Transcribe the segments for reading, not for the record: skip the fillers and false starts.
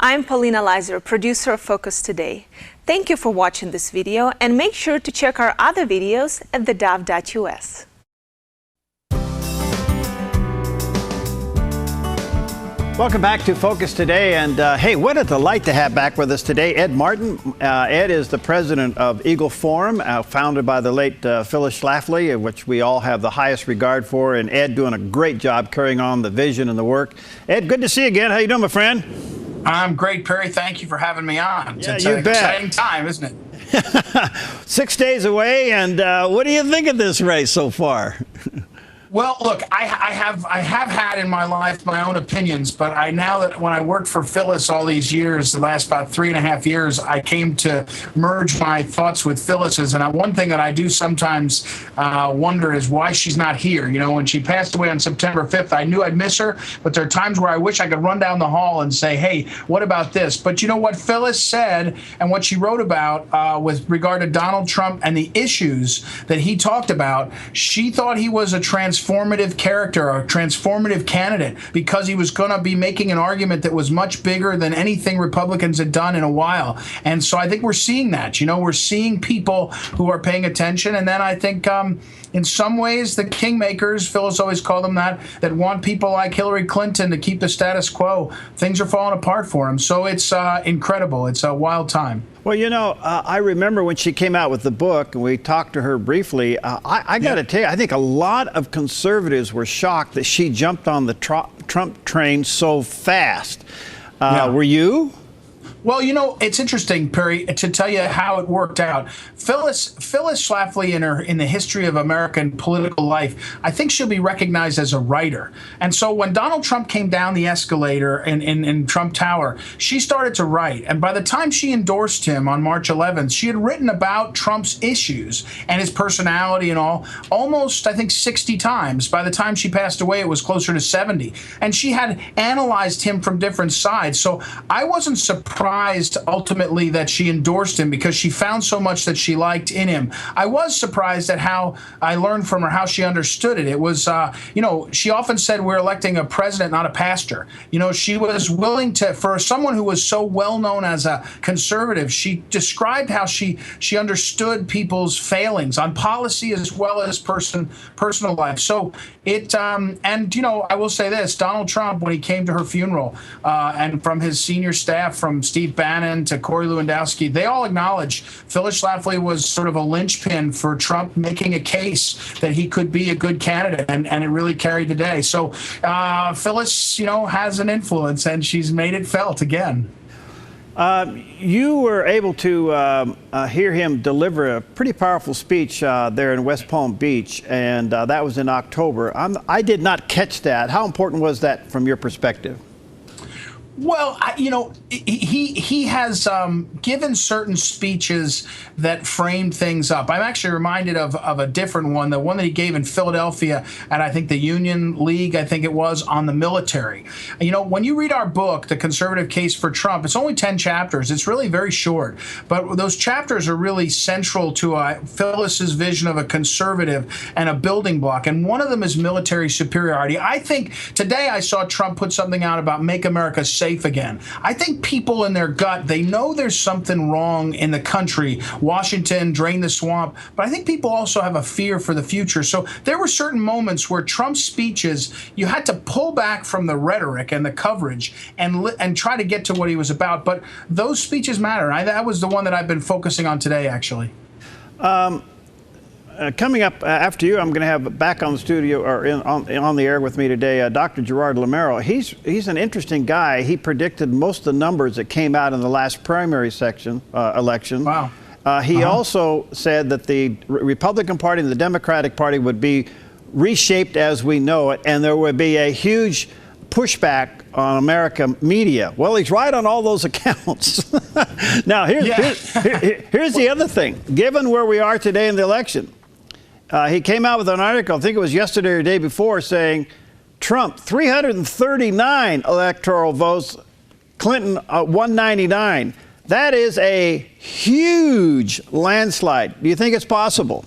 I'm Paulina Leiser, producer of Focus Today. Thank you for watching this video, and make sure to check our other videos at theDove.us. Welcome back to Focus Today, and hey, what a delight to have back with us today Ed Martin. Ed is the president of Eagle Forum, founded by the late Phyllis Schlafly, which we all have the highest regard for, and Ed doing a great job carrying on the vision and the work. Ed, good to see you again. How you doing, my friend? I'm great, Perry. Thank you for having me on. Yeah, it's you an bet. exciting time, isn't it? 6 days away, and what do you think of this race so far? Well, look, I have had in my life my own opinions, but now that when I worked for Phyllis all these years, the last about 3.5 years, I came to merge my thoughts with Phyllis's. And one thing that I do sometimes wonder is why she's not here. You know, when she passed away on September 5th, I knew I'd miss her, but there are times where I wish I could run down the hall and say, hey, what about this? But you know what Phyllis said and what she wrote about with regard to Donald Trump and the issues that he talked about, she thought he was a transformative character, a transformative candidate, because he was going to be making an argument that was much bigger than anything Republicans had done in a while. And so I think we're seeing that. You know, we're seeing people who are paying attention. And then I think in some ways, the kingmakers, Phyllis always called them that want people like Hillary Clinton to keep the status quo. Things are falling apart for them. So it's incredible. It's a wild time. Well, you know, I remember when she came out with the book, and we talked to her briefly. I got to tell you, I think a lot of conservatives were shocked that she jumped on the Trump train so fast. Were you? Well, you know, it's interesting, Perry, to tell you how it worked out. Phyllis Schlafly, in the history of American political life, I think she'll be recognized as a writer. And so when Donald Trump came down the escalator in Trump Tower, she started to write. And by the time she endorsed him on March 11th, she had written about Trump's issues and his personality and all, almost, I think, 60 times. By the time she passed away, it was closer to 70. And she had analyzed him from different sides. So I wasn't surprised ultimately that she endorsed him, because she found so much that she liked in him. I was surprised at how I learned from her how she understood it. It was, you know, she often said we're electing a president, not a pastor. You know, she was willing to, for someone who was so well known as a conservative, she described how she understood people's failings on policy as well as personal life. So it, and you know, I will say this, Donald Trump, when he came to her funeral, and from his senior staff, from Steve Bannon to Corey Lewandowski, they all acknowledged Phyllis Schlafly was sort of a linchpin for Trump making a case that he could be a good candidate, and it really carried the day. So Phyllis, you know, has an influence, and she's made it felt again. You were able to hear him deliver a pretty powerful speech there in West Palm Beach, and that was in October. I did not catch that. How important was that from your perspective? Well, you know, he has given certain speeches that framed things up. I'm actually reminded of a different one, the one that he gave in Philadelphia at, I think, the Union League, I think it was, on the military. You know, when you read our book, The Conservative Case for Trump, it's only 10 chapters. It's really very short. But those chapters are really central to Phyllis's vision of a conservative and a building block. And one of them is military superiority. I think today I saw Trump put something out about Make America Safe again. I think people in their gut, they know there's something wrong in the country. Washington, drain the swamp. But I think people also have a fear for the future. So there were certain moments where Trump's speeches, you had to pull back from the rhetoric and the coverage and try to get to what he was about. But those speeches matter. That was the one that I've been focusing on today, actually. Coming up after you, I'm going to have back on the studio or on the air with me today, Dr. Gerard Lamero. He's an interesting guy. He predicted most of the numbers that came out in the last primary election. Wow. He also said that the Republican Party and the Democratic Party would be reshaped as we know it, and there would be a huge pushback on American media. Well, he's right on all those accounts. Now, here's the other thing. Given where we are today in the election, he came out with an article, I think it was yesterday or the day before, saying Trump, 339 electoral votes, Clinton, 199. That is a huge landslide. Do you think it's possible?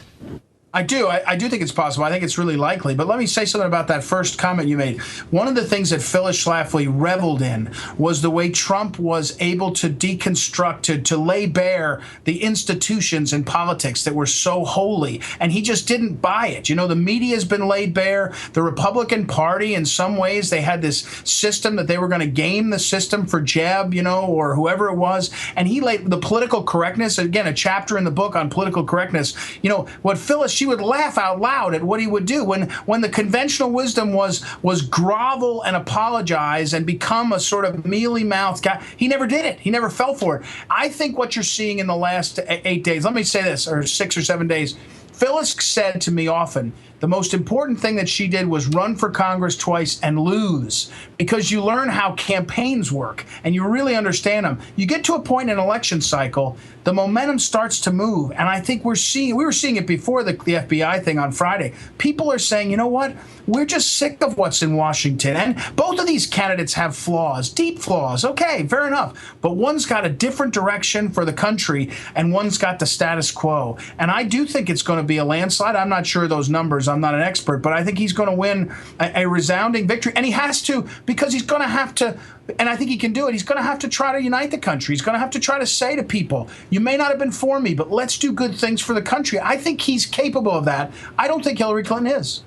I do. I do think it's possible. I think it's really likely. But let me say something about that first comment you made. One of the things that Phyllis Schlafly reveled in was the way Trump was able to deconstruct, to lay bare the institutions in politics that were so holy. And he just didn't buy it. You know, the media has been laid bare. The Republican Party, in some ways, they had this system that they were going to game the system for Jeb, you know, or whoever it was. And he laid the political correctness, again, a chapter in the book on political correctness. You know, what Phyllis, she would laugh out loud at what he would do when the conventional wisdom was grovel and apologize and become a sort of mealy-mouthed guy. He never did it. He never fell for it. I think what you're seeing in the last 8 days, let me say this, or 6 or 7 days, Phyllis said to me often, the most important thing that she did was run for Congress twice and lose, because you learn how campaigns work and you really understand them. You get to a point in an election cycle, the momentum starts to move. And I think we were seeing it before the FBI thing on Friday. People are saying, you know what? We're just sick of what's in Washington. And both of these candidates have flaws, deep flaws. Okay, fair enough. But one's got a different direction for the country and one's got the status quo. And I do think it's going to be a landslide. I'm not sure those numbers. I'm not an expert, but I think he's going to win a resounding victory. And he has to, because he's going to have to, and I think he can do it, he's going to have to try to unite the country. He's going to have to try to say to people, you may not have been for me, but let's do good things for the country. I think he's capable of that. I don't think Hillary Clinton is.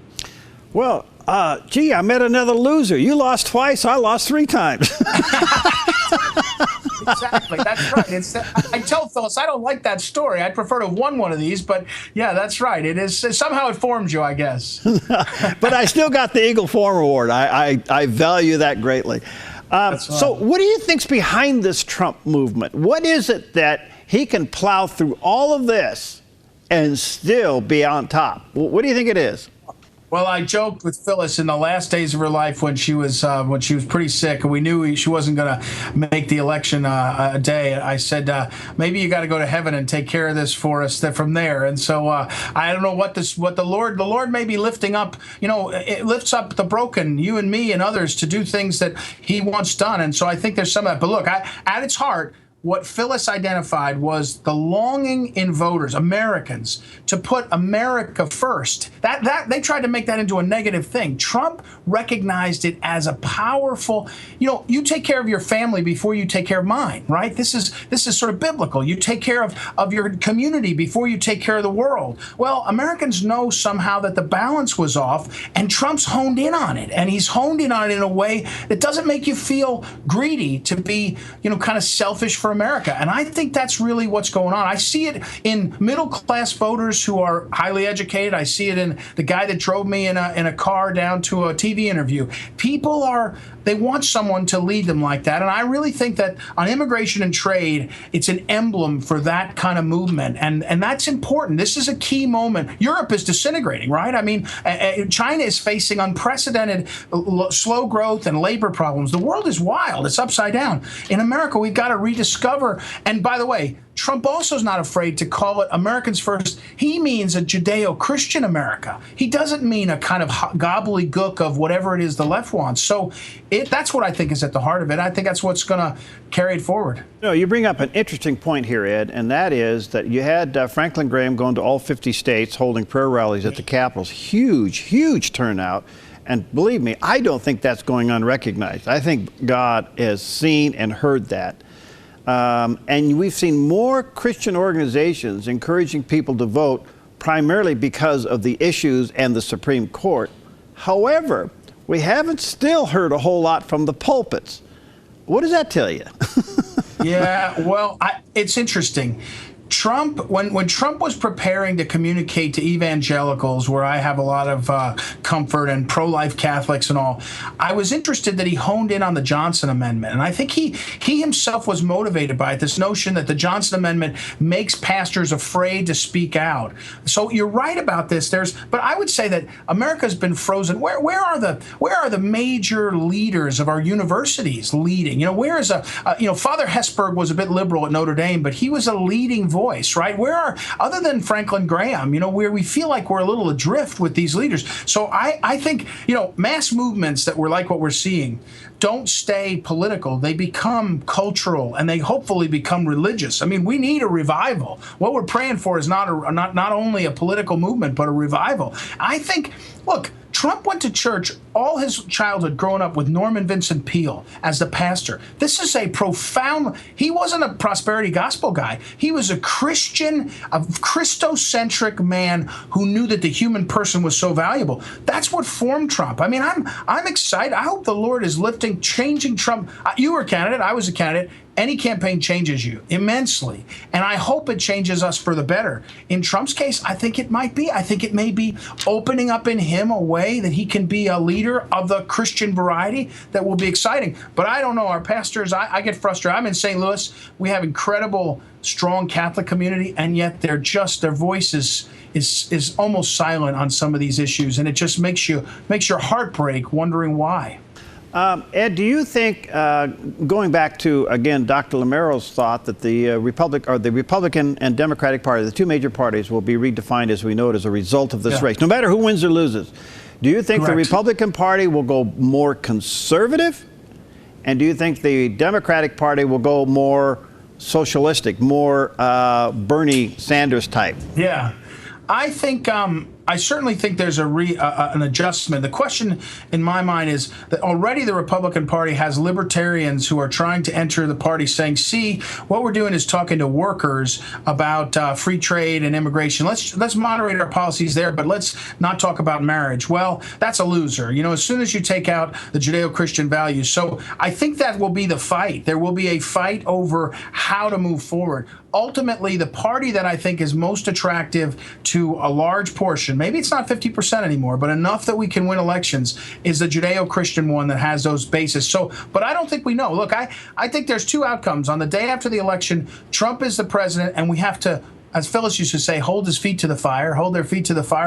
Well, gee, I met another loser. You lost twice, I lost 3 times. Exactly. That's right. I tell Phyllis, I don't like that story. I'd prefer to have won one of these, but yeah, that's right. It is somehow it forms you, I guess. But I still got the Eagle Forum Award. I value that greatly. So what do you think's behind this Trump movement? What is it that he can plow through all of this and still be on top? What do you think it is? Well, I joked with Phyllis in the last days of her life when she was pretty sick, and we knew she wasn't going to make the election a day. I said, maybe you got to go to heaven and take care of this for us from there. And so I don't know what the Lord may be lifting up. You know, it lifts up the broken, you and me and others, to do things that He wants done. And so I think there's some of that. But look, at its heart, what Phyllis identified was the longing in voters, Americans, to put America first. That they tried to make that into a negative thing. Trump recognized it as a powerful, you know, you take care of your family before you take care of mine, right? This is sort of biblical. You take care of your community before you take care of the world. Well, Americans know somehow that the balance was off, and Trump's honed in on it. And he's honed in on it in a way that doesn't make you feel greedy to be, you know, kind of selfish for America. And I think that's really what's going on. I see it in middle-class voters who are highly educated. I see it in the guy that drove me in a car down to a TV interview. People they want someone to lead them like that. And I really think that on immigration and trade, it's an emblem for that kind of movement. And that's important. This is a key moment. Europe is disintegrating, right? I mean, China is facing unprecedented slow growth and labor problems. The world is wild. It's upside down. In America, we've got to rediscover. And by the way, Trump also is not afraid to call it Americans first. He means a Judeo-Christian America. He doesn't mean a kind of gobbledygook of whatever it is the left wants. So that's what I think is at the heart of it. I think that's what's going to carry it forward. You bring up an interesting point here, Ed, and that is that you had Franklin Graham going to all 50 states holding prayer rallies at the Capitals. Huge, huge turnout. And believe me, I don't think that's going unrecognized. I think God has seen and heard that. And we've seen more Christian organizations encouraging people to vote primarily because of the issues and the Supreme Court. However, we haven't still heard a whole lot from the pulpits. What does that tell you? Yeah, well, it's interesting. Trump, when Trump was preparing to communicate to evangelicals, where I have a lot of comfort, and pro-life Catholics and all, I was interested that he honed in on the Johnson Amendment. And I think he himself was motivated by it, this notion that the Johnson Amendment makes pastors afraid to speak out. So you're right about this. But I would say that America's been frozen. Where are the major leaders of our universities leading? You know, where is Father Hesburgh was a bit liberal at Notre Dame, but he was a leading voice voice, right? Other than Franklin Graham, where we feel like we're a little adrift with these leaders. So I think, mass movements that were like what we're seeing don't stay political. They become cultural, and they hopefully become religious. I mean, we need a revival. What we're praying for is not only a political movement, but a revival. I think, look, Trump went to church all his childhood growing up with Norman Vincent Peale as the pastor. This is a profound, he wasn't a prosperity gospel guy. He was a Christian, a Christocentric man who knew that the human person was so valuable. That's what formed Trump. I mean, I'm excited. I hope the Lord is changing Trump. You were a candidate. I was a candidate. Any campaign changes you immensely, and I hope it changes us for the better. In Trump's case, I think it might be. I think it may be opening up in him a way that he can be a leader of the Christian variety that will be exciting. But I don't know. Our pastors, I get frustrated. I'm in St. Louis. We have incredible, strong Catholic community, and yet their voice is almost silent on some of these issues, and it just makes your heart break, wondering why. Ed, do you think, going back to, again, Dr. Lamero's thought that the Republican and Democratic Party, the two major parties, will be redefined as we know it as a result of this race, no matter who wins or loses? Do you think the Republican Party will go more conservative? And do you think the Democratic Party will go more socialistic, more Bernie Sanders type? Yeah. I think I certainly think there's an adjustment. The question in my mind is that already the Republican Party has libertarians who are trying to enter the party saying, see, what we're doing is talking to workers about free trade and immigration. Let's moderate our policies there, but let's not talk about marriage. Well, that's a loser, as soon as you take out the Judeo-Christian values. So I think that will be the fight. There will be a fight over how to move forward. Ultimately, the party that I think is most attractive to a large portion, maybe it's not 50% anymore, but enough that we can win elections, is the Judeo-Christian one that has those bases. So, but I don't think we know. Look, I think there's two outcomes. On the day after the election, Trump is the president, and we have to, as Phyllis used to say, hold their feet to the fire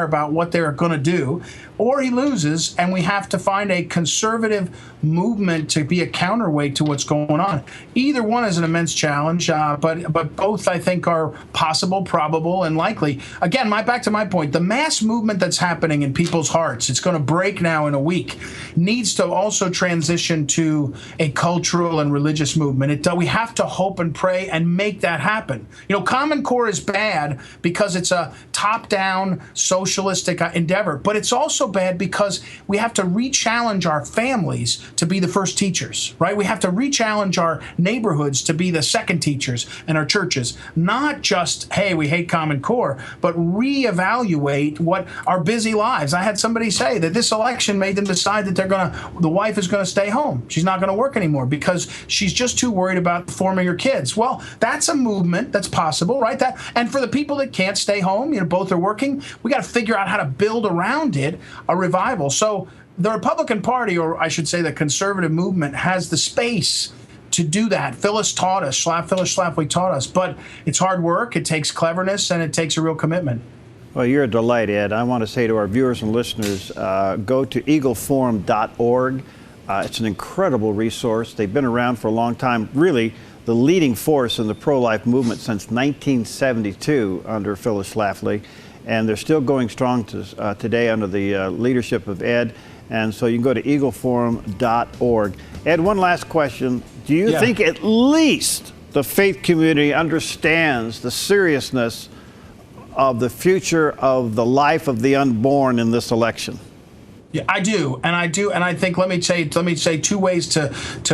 about what they're going to do, or he loses, and we have to find a conservative movement to be a counterweight to what's going on. Either one is an immense challenge, but both, I think, are possible, probable, and likely. Again, back to my point, the mass movement that's happening in people's hearts, it's going to break now in a week, needs to also transition to a cultural and religious movement. We have to hope and pray and make that happen. Common Core is bad because it's a top-down socialistic endeavor, but it's also bad because we have to re-challenge our families to be the first teachers, right? We have to re-challenge our neighborhoods to be the second teachers, and our churches. Not just, hey, we hate Common Core, but re-evaluate what our busy lives. I had somebody say that this election made them decide that the wife is going to stay home. She's not going to work anymore because she's just too worried about forming her kids. Well, that's a movement that's possible, right? And for the people that can't stay home, both are working, we got to figure out how to build around it a revival. So the Republican Party, or I should say the conservative movement, has the space to do that. Phyllis Schlafly taught us, but it's hard work, it takes cleverness, and it takes a real commitment. Well, you're a delight, Ed. I want to say to our viewers and listeners, go to eagleforum.org. It's an incredible resource. They've been around for a long time, really the leading force in the pro-life movement since 1972 under Phyllis Schlafly, and they're still going strong today under the leadership of Ed. And so you can go to eagleforum.org. Ed, one last question. Do you think at least the faith community understands the seriousness of the future of the life of the unborn in this election? Yeah, I do, and I think let me say two ways to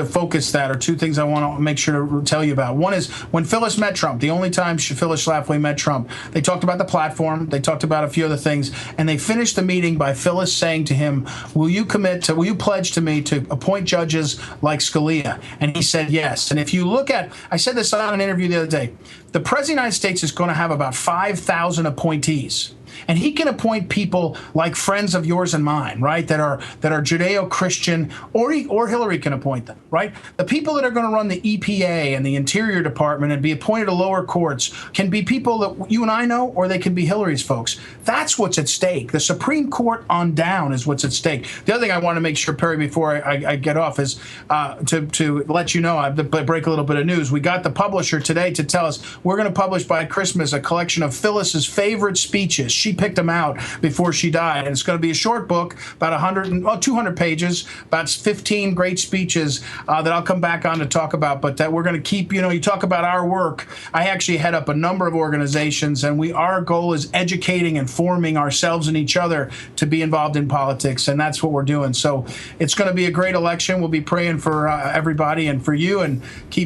focus that, or two things I want to make sure to tell you about. One is when Phyllis met Trump, the only time Phyllis Schlafly met Trump, they talked about the platform, they talked about a few other things, and they finished the meeting by Phyllis saying to him, will you pledge to me to appoint judges like Scalia? And he said yes. And if you look at, I said this on an interview the other day, the President of the United States is going to have about 5,000 appointees. And he can appoint people like friends of yours and mine, right, that are Judeo-Christian, or Hillary can appoint them, right? The people that are going to run the EPA and the Interior Department and be appointed to lower courts can be people that you and I know, or they can be Hillary's folks. That's what's at stake. The Supreme Court on down is what's at stake. The other thing I want to make sure, Perry, before I get off is to let you know, I break a little bit of news. We got the publisher today to tell us we're going to publish by Christmas a collection of Phyllis's favorite speeches. She picked them out before she died, and it's going to be a short book, about 200 pages, about 15 great speeches that I'll come back on to talk about. But that we're going to keep, you talk about our work. I actually head up a number of organizations, and our goal is educating and forming ourselves and each other to be involved in politics, and that's what we're doing. So it's going to be a great election. We'll be praying for everybody and for you, and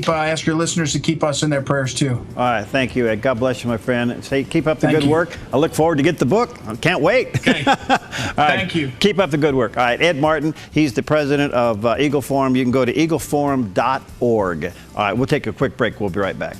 ask your listeners to keep us in their prayers too. All right, thank you, Ed. God bless you, my friend. Keep up the good work. I look forward to get the book. I can't wait. Okay. All right. Thank you. Keep up the good work. All right, Ed Martin, he's the president of Eagle Forum. You can go to eagleforum.org. All right, we'll take a quick break. We'll be right back.